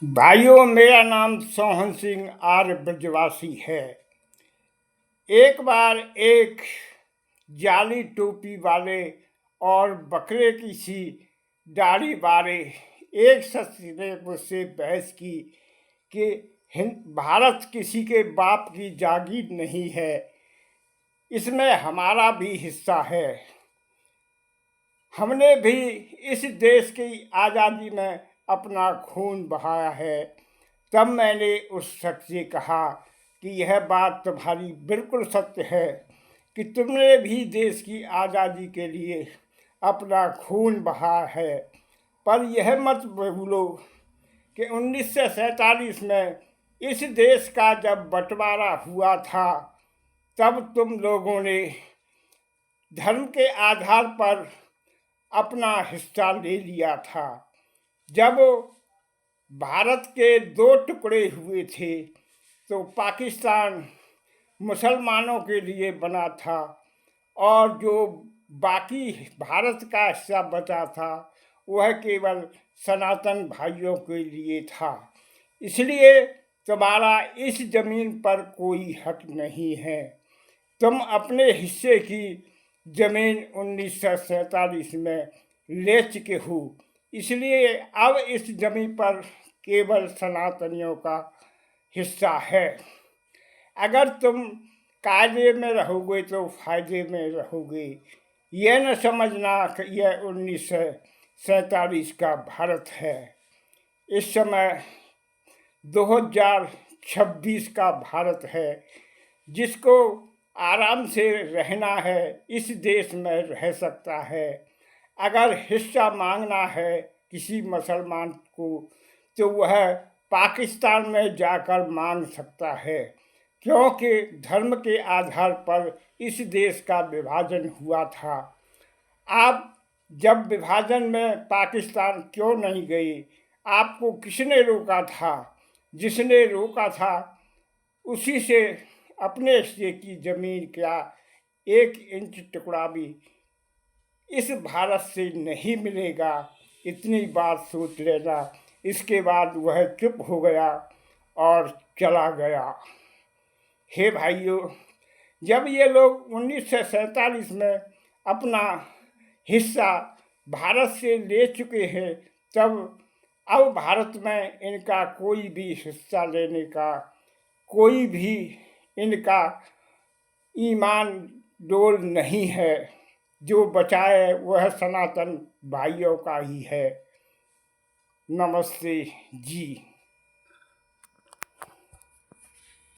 भाइयों, मेरा नाम सोहन सिंह आर्य ब्रजवासी है। एक बार एक जाली टोपी वाले और बकरे की सी दाढ़ी वाले एक शख्स ने मुझसे बहस की कि भारत किसी के बाप की जागीर नहीं है, इसमें हमारा भी हिस्सा है। हमने भी इस देश की आज़ादी में अपना खून बहाया है। तब मैंने उस शख्स से कहा कि यह बात तुम्हारी बिल्कुल सत्य है कि तुमने भी देश की आज़ादी के लिए अपना खून बहाया है, पर यह मत भूलो कि 1947 में इस देश का जब बंटवारा हुआ था, तब तुम लोगों ने धर्म के आधार पर अपना हिस्सा ले लिया था। जब भारत के दो टुकड़े हुए थे तो पाकिस्तान मुसलमानों के लिए बना था और जो बाकी भारत का हिस्सा बचा था वह केवल सनातन भाइयों के लिए था। इसलिए तुम्हारा इस ज़मीन पर कोई हक नहीं है। तुम अपने हिस्से की ज़मीन 1947 में ले चुके हो, इसलिए अब इस ज़मीन पर केवल सनातनियों का हिस्सा है। अगर तुम कायदे में रहोगे तो फायदे में रहोगे। यह न समझना कि यह 1947 का भारत है। इस समय 2026 का भारत है। जिसको आराम से रहना है इस देश में रह सकता है। अगर हिस्सा मांगना है किसी मुसलमान को तो वह पाकिस्तान में जाकर मांग सकता है, क्योंकि धर्म के आधार पर इस देश का विभाजन हुआ था। आप जब विभाजन में पाकिस्तान क्यों नहीं गए? आपको किसने रोका था? जिसने रोका था उसी से अपने हिस्से की ज़मीन क्या 1 इंच टुकड़ा भी इस भारत से नहीं मिलेगा। इतनी बात सोच लेना। इसके बाद वह चुप हो गया और चला गया। हे भाइयों, जब ये लोग 1947 में अपना हिस्सा भारत से ले चुके हैं, तब अब भारत में इनका कोई भी हिस्सा लेने का कोई भी इनका ईमान डोल नहीं है। जो बचा है वह सनातन भाइयों का ही है। नमस्ते जी।